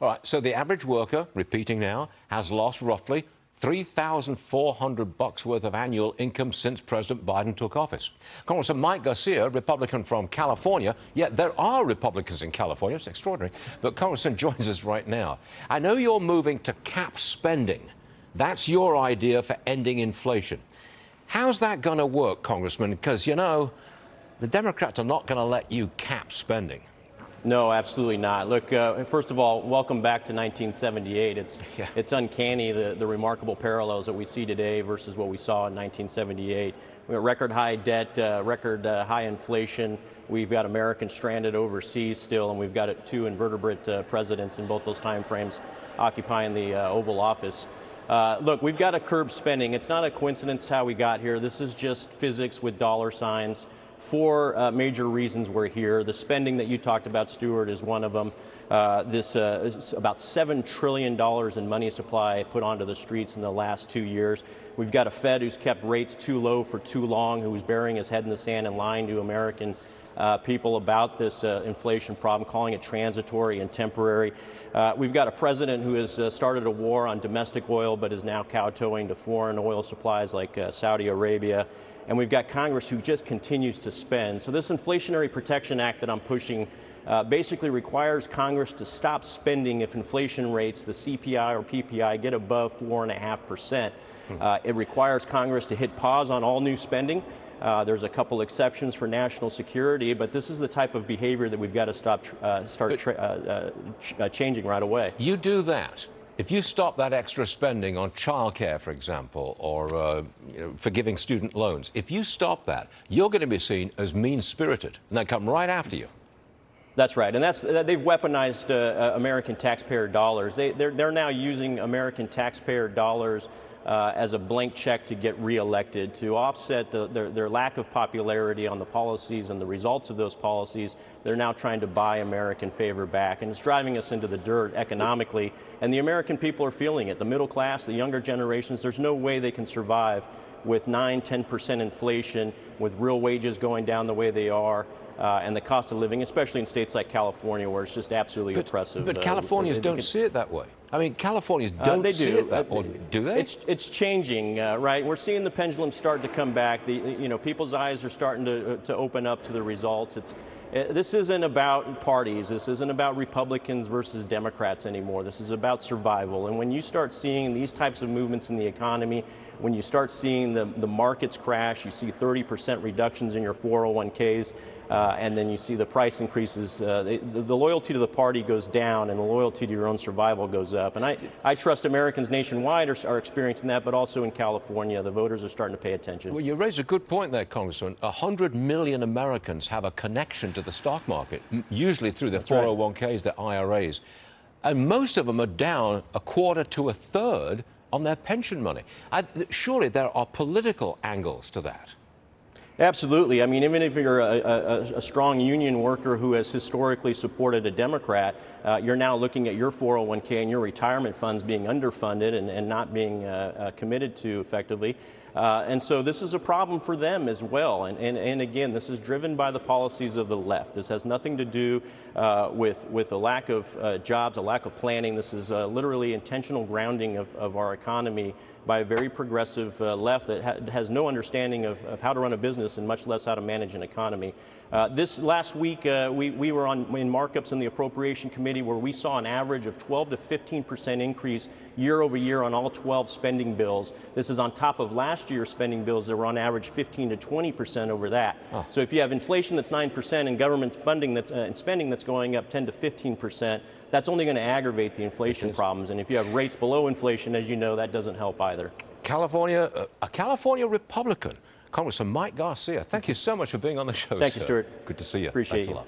All right, so the average worker, repeating now, has lost roughly $3,400 worth of annual income since President Biden took office. Congressman Mike Garcia, Republican from California, yet there are Republicans in California, it's extraordinary, but Congressman joins us right now. I know you're moving to cap spending. That's your idea for ending inflation. How's that going to work, Congressman? Because, you know, the Democrats are not going to let you cap spending. No, absolutely not. Look, first of all, welcome back to 1978. It's uncanny, the remarkable parallels that we see today versus what we saw in 1978. We have record high debt, record high inflation. We've got Americans stranded overseas still, and we've got two invertebrate presidents in both those time frames occupying the Oval Office. Look, we've got to curb spending. It's not a coincidence how we got here. This is just physics with dollar signs. Four major reasons we're here. The spending that you talked about, Stuart, is one of them. This is about $7 trillion in money supply put onto the streets in the last 2 years. We've got a Fed who's kept rates too low for too long, who's burying his head in the sand and lying to American people about this inflation problem, calling it transitory and temporary. We've got a president who has started a war on domestic oil, but is now kowtowing to foreign oil supplies like Saudi Arabia. And we've got Congress who just continues to spend. So this Inflationary Protection Act that I'm pushing basically requires Congress to stop spending if inflation rates, the CPI or PPI, get above 4.5%. It requires Congress to hit pause on all new spending. There's a couple exceptions for national security, but this is the type of behavior that we've got to start changing right away. You do that. If you stop that extra spending on childcare, for example, or forgiving student loans, if you stop that, you're going to be seen as mean-spirited, and they come right after you. That's right, and they've weaponized American taxpayer dollars. They're now using American taxpayer dollars as a blank check to get reelected, to offset their lack of popularity on the policies and the results of those policies. They're now trying to buy American favor back, and it's driving us into the dirt economically, and the American people are feeling it. The middle class, the younger generations, there's no way they can survive with 9–10% inflation, with real wages going down the way they are, and the cost of living, especially in states like California, where it's just absolutely oppressive. But Californians don't see it that way. I mean, Californians don't see it that way, do they? It's changing, right? We're seeing the pendulum start to come back. People's eyes are starting to open up to the results. This isn't about parties. This isn't about Republicans versus Democrats anymore. This is about survival. And when you start seeing these types of movements in the economy, when you start seeing the markets crash, you see 30% reductions in your 401ks, and then you see the price increases, the loyalty to the party goes down and the loyalty to your own survival goes up. And I trust Americans nationwide are experiencing that, but also in California, the voters are starting to pay attention. Well, you raise a good point there, Congressman. 100 million Americans have a connection to the stock market, usually through their 401ks, their IRAs. And most of them are down a quarter to a third on their pension money. Surely there are political angles to that. Absolutely. I mean, even if you're a strong union worker who has historically supported a Democrat, you're now looking at your 401k and your retirement funds being underfunded and not being committed to effectively. And so this is a problem for them as well. And again, this is driven by the policies of the left. This has nothing to do with a lack of jobs, a lack of planning. This is literally intentional grounding of our economy by a very progressive left that has no understanding of how to run a business and much less how to manage an economy. This last week, we were in markups in the Appropriation Committee where we saw an average of 12 to 15% increase year over year on all 12 spending bills. This is on top of last year's spending bills that were on average 15 to 20% over that. Oh. So if you have inflation that's 9% and government funding and spending that's going up 10 to 15%, that's only going to aggravate the inflation problems. And if you have rates below inflation, as you know, that doesn't help either. California, a California Republican, Congressman Mike Garcia, thank you so much for being on the show. Thank you, Stuart. Good to see you. Appreciate Thanks you. a lot.